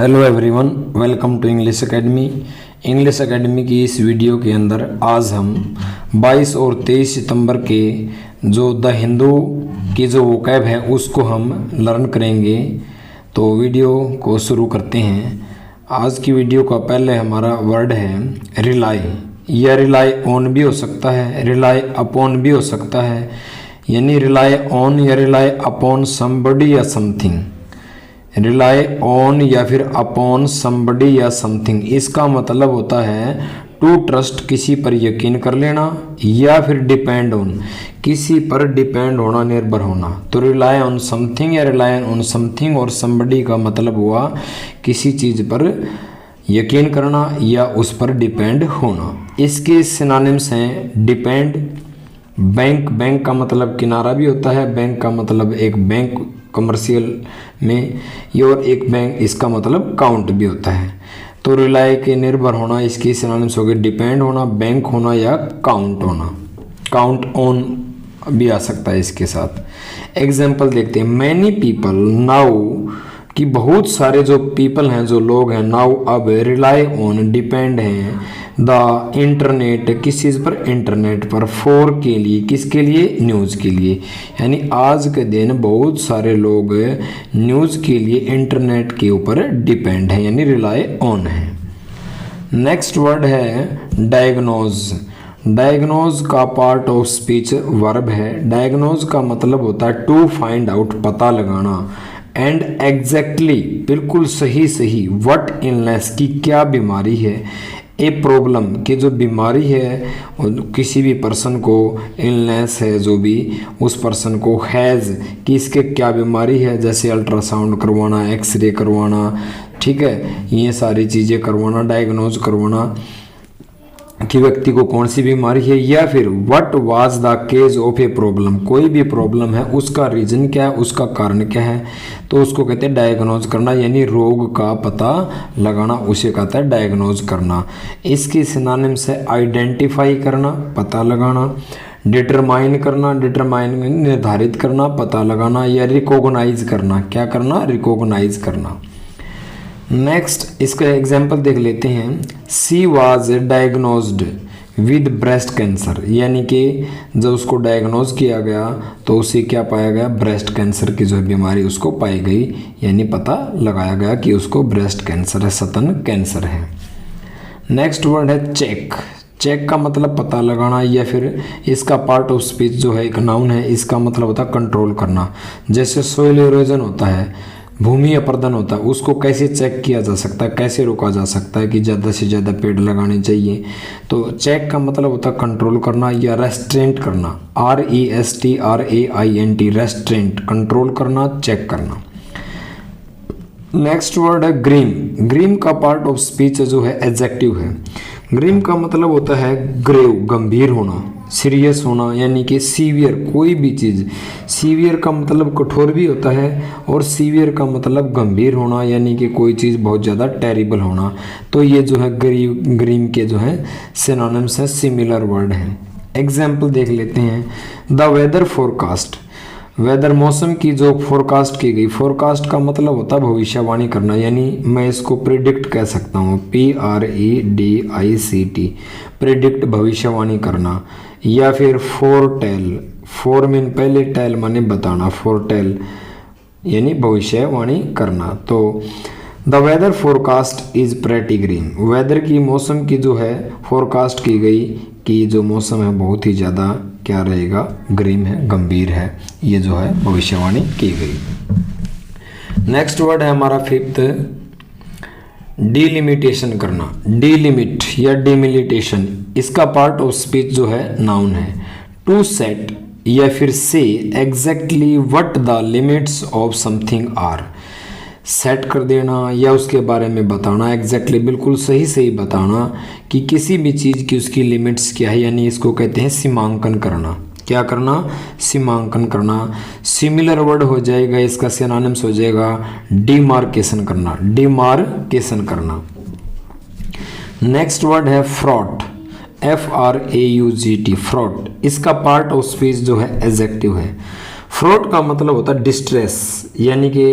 Hello everyone, welcome to English academy की इस video के अंदर आज हम 22 और 23 सितंबर के जो द हिंदू की जो वोकैब है उसको हम लर्न करेंगे। तो वीडियो को शुरू करते हैं। आज की वीडियो का पहले हमारा वर्ड है रिलाई। यह रिलाई ऑन भी हो सकता है, रिलाई अपॉन भी हो सकता है, यानी रिलाई ऑन या रिलाई अपॉन समबडी या समथिंग। रिलाई ऑन या फिर अपॉन समबडी या समथिंग, इसका मतलब होता है टू ट्रस्ट, किसी पर यकीन कर लेना, या फिर डिपेंड ऑन, किसी पर डिपेंड होना, निर्भर होना। तो रिलाई ऑन समथिंग या रिलाई ऑन समथिंग और समबडी का मतलब हुआ किसी चीज़ पर यकीन करना या उस पर डिपेंड होना। इसके सिनोनिम्स हैं डिपेंड, बैंक, बैंक का मतलब किनारा भी होता है, बैंक का मतलब एक बैंक कमर्शियल में, और एक बैंक इसका मतलब काउंट भी होता है। तो रिलाई के निर्भर होना, इसकी सिनोनिम्स हो गए डिपेंड होना, बैंक होना या काउंट होना। काउंट ऑन भी आ सकता है इसके साथ। एग्जाम्पल देखते हैं। मैनी पीपल नाउ, कि बहुत सारे जो पीपल हैं, जो लोग हैं, नाउ अब रिलाई ऑन, डिपेंड हैं, द इंटरनेट, किस चीज़ पर, इंटरनेट पर, फॉर के लिए, किसके लिए, न्यूज़ के लिए। यानी आज के दिन बहुत सारे लोग न्यूज़ के लिए इंटरनेट के ऊपर डिपेंड है, यानी रिलाई ऑन है। नेक्स्ट वर्ड है डायग्नोज। डायग्नोज का पार्ट ऑफ स्पीच वर्ब है। डायग्नोज का मतलब होता है टू फाइंड आउट, पता लगाना, एंड एग्जैक्टली, बिल्कुल सही सही, व्हाट इलनेस, की क्या बीमारी है, ए प्रॉब्लम, की जो बीमारी है, किसी भी पर्सन को, इलनेस है जो भी, उस पर्सन को, हैज़, कि इसके क्या बीमारी है, जैसे अल्ट्रासाउंड करवाना, एक्सरे करवाना, ठीक है, ये सारी चीज़ें करवाना, डायग्नोज करवाना कि व्यक्ति को कौन सी बीमारी है। या फिर what was the case of a problem, कोई भी प्रॉब्लम है उसका रीजन क्या है, उसका कारण क्या है, तो उसको कहते हैं डायग्नोज करना, यानी रोग का पता लगाना, उसे कहता है डायग्नोज करना। इसकी सिनोनिम्स है आइडेंटिफाई करना, पता लगाना, डिटरमाइन करना, डिटरमाइन निर्धारित करना, पता लगाना, या रिकॉग्नाइज करना, क्या करना, रिकॉग्नाइज करना। नेक्स्ट इसका एग्जाम्पल देख लेते हैं। She was diagnosed with breast cancer, यानी कि जब उसको डायग्नोज किया गया तो उसे क्या पाया गया, ब्रेस्ट कैंसर की जो बीमारी उसको पाई गई, यानी पता लगाया गया कि उसको ब्रेस्ट कैंसर है, स्तन कैंसर है। नेक्स्ट वर्ड है चेक। चेक का मतलब पता लगाना, या फिर इसका पार्ट ऑफ स्पीच जो है एक नाउन है, इसका मतलब होता है कंट्रोल करना। जैसे सोइल इरोजन होता है, भूमि अपरदन होता है, उसको कैसे चेक किया जा सकता है, कैसे रोका जा सकता है कि ज़्यादा से ज़्यादा पेड़ लगाने चाहिए। तो चेक का मतलब होता है कंट्रोल करना या रेस्ट्रेंट करना, RESTRAINT, रेस्ट्रेंट, कंट्रोल करना, चेक करना। नेक्स्ट वर्ड है ग्रीम। ग्रीम का पार्ट ऑफ स्पीच जो है एडजेक्टिव है। ग्रीम का मतलब होता है ग्रेव, गंभीर होना, सीरियस होना, यानी कि सीवियर, कोई भी चीज़। सीवियर का मतलब कठोर भी होता है, और सीवियर का मतलब गंभीर होना, यानी कि कोई चीज़ बहुत ज़्यादा टेरिबल होना। तो ये जो है ग्रीम के जो है सिनोनिम्स हैं, सिमिलर वर्ड हैं। एग्जाम्पल देख लेते हैं। द वेदर फोरकास्ट, वेदर मौसम की जो फोरकास्ट की गई, फोरकास्ट का मतलब होता है भविष्यवाणी करना, यानी मैं इसको प्रिडिक्ट कह सकता हूँ, PREDICT, प्रिडिक्ट, भविष्यवाणी करना। या फिर फोरटेल, फोर मीन पहले, टेल माने बताना, फोरटेल यानी भविष्यवाणी करना। तो the weather forecast is pretty green, weather की, मौसम की जो है फोरकास्ट की गई कि जो मौसम है बहुत ही ज़्यादा क्या रहेगा, ग्रीन है, गंभीर है, ये जो है भविष्यवाणी की गई। नेक्स्ट वर्ड है हमारा फिफ्थ, डिलिमिटेशन करना। डिलिमिट या डिमिलिटेशन, इसका पार्ट ऑफ स्पीच जो है नाउन है। टू सेट या फिर से exactly what the limits of something are, set कर देना या उसके बारे में बताना, एग्जैक्टली, बिल्कुल सही सही बताना कि किसी भी चीज़ की उसकी लिमिट्स क्या है, यानी इसको कहते हैं सीमांकन करना। क्या करना, सीमांकन करना। सिमिलर वर्ड हो जाएगा, इसका सिनोनिम्स हो जाएगा डिमार्केशन करना, डिमार्केशन करना। नेक्स्ट वर्ड है फ्रॉट, FRAUGT, फ्रॉट। इसका पार्ट ऑफ स्पीच जो है एडजेक्टिव है। फ्रॉट का मतलब होता है डिस्ट्रेस, यानी कि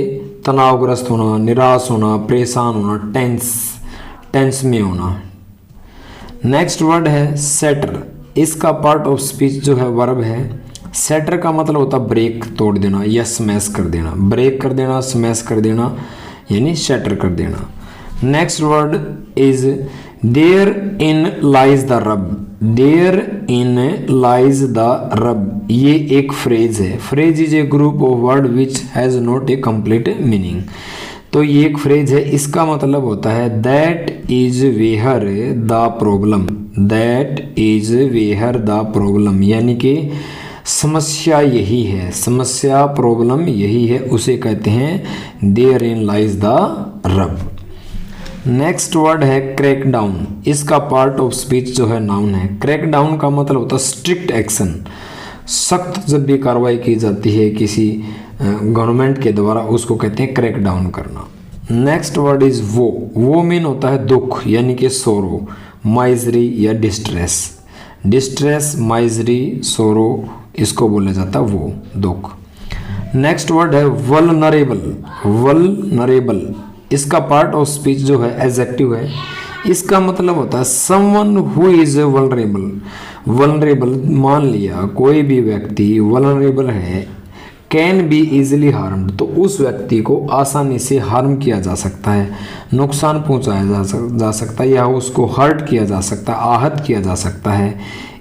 तनावग्रस्त होना, निराश होना, परेशान होना, टेंस में होना। नेक्स्ट वर्ड है सेटर। इसका पार्ट ऑफ स्पीच जो है वर्ब है। सेटर का मतलब होता है ब्रेक, तोड़ देना या स्मैश कर देना। ब्रेक कर देना, स्मैश कर देना यानी सेटर कर देना। Next word is therein lies the rub. Therein lies the rub, ये एक फ्रेज है। Phrase is a group of word which has not a complete meaning. तो ये एक फ्रेज है, इसका मतलब होता है that is where the problem. That is where the problem यानी कि समस्या यही है, समस्या प्रॉब्लम यही है, उसे कहते हैं देयर इन लाइज द रब। नेक्स्ट वर्ड है क्रैक डाउन। इसका पार्ट ऑफ स्पीच जो है नाउन है। क्रैक डाउन का मतलब होता है स्ट्रिक्ट एक्शन। सख्त जब भी कार्रवाई की जाती है किसी गवर्नमेंट के द्वारा, उसको कहते हैं क्रैक डाउन करना। नेक्स्ट वर्ड इज वो मीन होता है दुख यानी कि सोरो, माइजरी या डिस्ट्रेस। डिस्ट्रेस, माइजरी, सोरो इसको बोला जाता है वो, दुख। नेक्स्ट वर्ड है वल्नरेबल। वल्नरेबल इसका पार्ट ऑफ स्पीच जो है एडजेक्टिव है। इसका मतलब होता है someone who is vulnerable. Vulnerable मान लिया कोई भी व्यक्ति वल्नरेबल है, कैन बी इजिली हार्म्ड, तो उस व्यक्ति को आसानी से हार्म किया जा सकता है, नुकसान पहुंचाया जा सकता है या उसको हर्ट किया जा सकता है, आहत किया जा सकता है।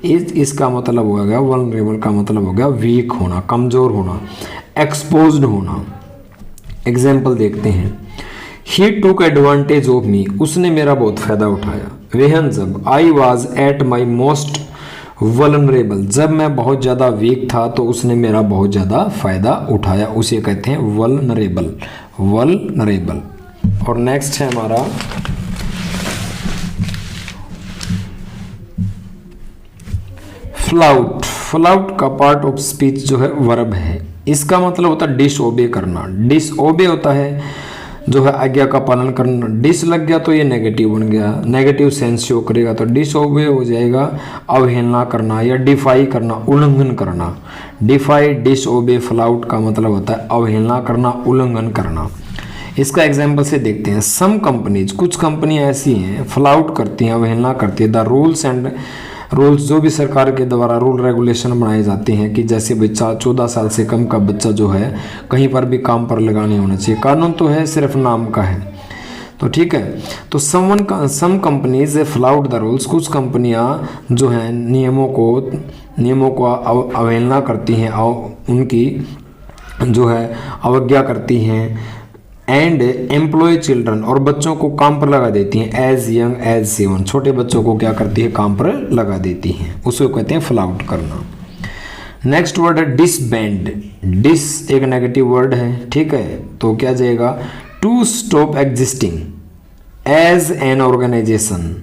इसका मतलब हो गया वल्नरेबल का मतलब हो गया वीक होना, कमज़ोर होना, एक्सपोज्ड होना। एग्जाम्पल देखते हैं। ही टूक एडवांटेज ऑफ मी, उसने मेरा बहुत फ़ायदा उठाया। वेहन जब I was at my most vulnerable, जब मैं बहुत ज़्यादा वीक था तो उसने मेरा बहुत ज़्यादा फ़ायदा उठाया, उसे कहते हैं वल्नरेबल। वल्नरेबल। और नेक्स्ट है हमारा फ्लाउट। फ्लाउट का पार्ट ऑफ स्पीच जो है वर्ब है। इसका मतलब होता है डिसओबे करना। डिसओबे होता है जो है आज्ञा का पालन करना। डिस लग गया तो ये नेगेटिव बन गया, नेगेटिव सेंस शो करेगा, तो डिसओबे हो जाएगा अवहेलना करना या डिफाई करना, उल्लंघन करना। डिफाई, डिसओबे, फ्लाउट का मतलब होता है अवहेलना करना, उल्लंघन करना। इसका एग्जाम्पल से देखते हैं। सम कंपनीज, कुछ कंपनियां ऐसी हैं फ्लाउट करती हैं, अवहेलना करती है द रूल्स एंड रूल्स, जो भी सरकार के द्वारा रूल रेगुलेशन बनाए जाते हैं कि जैसे बच्चा 14 साल से कम का बच्चा जो है कहीं पर भी काम पर लगा नहीं होना चाहिए। कानून तो है, सिर्फ नाम का है, तो ठीक है। तो some companies flout the rules, कुछ कंपनियां जो हैं नियमों को अवहेलना करती हैं, उनकी जो है अवज्ञा करती हैं। एंड एम्प्लॉय चिल्ड्रन, और बच्चों को काम पर लगा देती हैं एज यंग एज 7, छोटे बच्चों को क्या करती है काम पर लगा देती हैं, उसको कहते हैं फ्लाउट करना। नेक्स्ट वर्ड है डिसबैंड। डिस एक नेगेटिव वर्ड है, ठीक है, तो क्या जाएगा to stop existing as an organisation,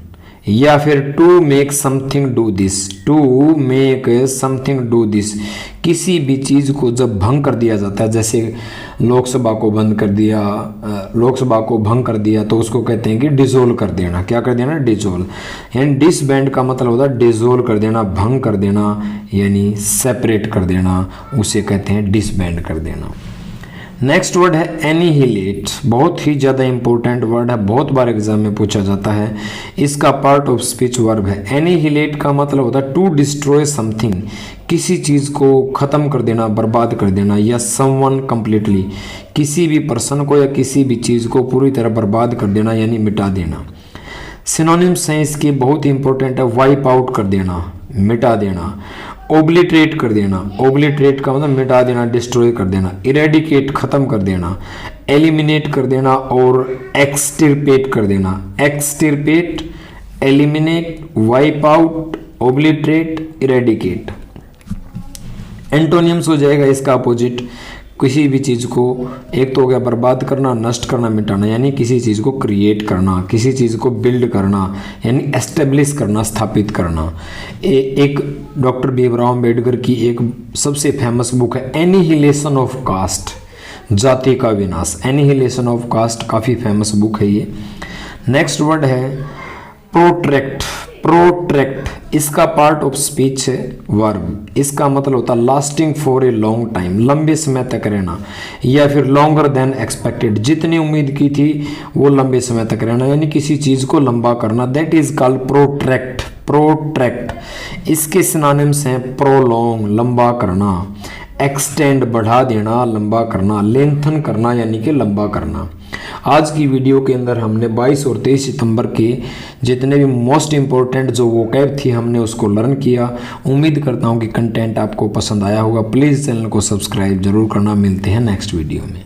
या फिर to make something do this. To make something do this, किसी भी चीज़ को जब भंग कर दिया जाता है, जैसे लोकसभा को भंग कर दिया तो उसको कहते हैं कि डिसोल्व कर देना। क्या कर देना? डिसोल्व। यानी डिसबैंड का मतलब होता है डिसोल्व कर देना, भंग कर देना, यानी सेपरेट कर देना, उसे कहते हैं डिसबैंड कर देना। नेक्स्ट वर्ड है एनिहिलेट। बहुत ही ज़्यादा इंपॉर्टेंट वर्ड है, बहुत बार एग्जाम में पूछा जाता है। इसका पार्ट ऑफ स्पीच वर्ब है। एनिहिलेट का मतलब होता है टू डिस्ट्रॉय समथिंग, किसी चीज़ को ख़त्म कर देना, बर्बाद कर देना, या समवन कंप्लीटली, किसी भी पर्सन को या किसी भी चीज़ को पूरी तरह बर्बाद कर देना यानी मिटा देना। सिनोनिम्स हैं इसके, बहुत इंपॉर्टेंट है। वाइप आउट कर देना, मिटा देना। ओब्लिटरेट कर देना, ओब्लिटरेट का मतलब मिटा देना, डिस्ट्रॉय कर देना। इरेडिकेट खत्म कर देना, एलिमिनेट कर देना, और एक्सटिरपेट कर देना। Extirpate, eliminate, wipe out, obliterate, eradicate. Antonyms हो जाएगा इसका अपोजिट, किसी भी चीज़ को, एक तो हो गया बर्बाद करना, नष्ट करना, मिटाना, यानी किसी चीज़ को क्रिएट करना, किसी चीज़ को बिल्ड करना, यानी एस्टेब्लिश करना, स्थापित करना। एक डॉक्टर भीमराव अम्बेडकर की एक सबसे फेमस बुक है एनिहिलेशन ऑफ कास्ट, जाति का विनाश। एनिहिलेशन ऑफ कास्ट काफ़ी फेमस बुक है ये। नेक्स्ट वर्ड है प्रोट्रैक्ट। प्रोट्रैक्ट इसका पार्ट ऑफ स्पीच है वर्ब, इसका मतलब होता है lasting for a long time, लंबे समय तक रहना, या फिर लॉन्गर देन एक्सपेक्टेड, जितनी उम्मीद की थी वो लंबे समय तक रहना, यानी किसी चीज को लंबा करना, दैट इज कॉल्ड प्रोट्रैक्ट। प्रोट्रैक्ट इसके सिनोनिम्स हैं प्रोलॉन्ग लंबा करना, एक्सटेंड बढ़ा देना, लंबा करना, लेंथन करना यानी कि लंबा करना। आज की वीडियो के अंदर हमने 22 और 23 सितंबर के जितने भी मोस्ट इम्पोर्टेंट जो वोकैब थी हमने उसको लर्न किया। उम्मीद करता हूँ कि कंटेंट आपको पसंद आया होगा। प्लीज़ चैनल को सब्सक्राइब जरूर करना। मिलते हैं नेक्स्ट वीडियो में।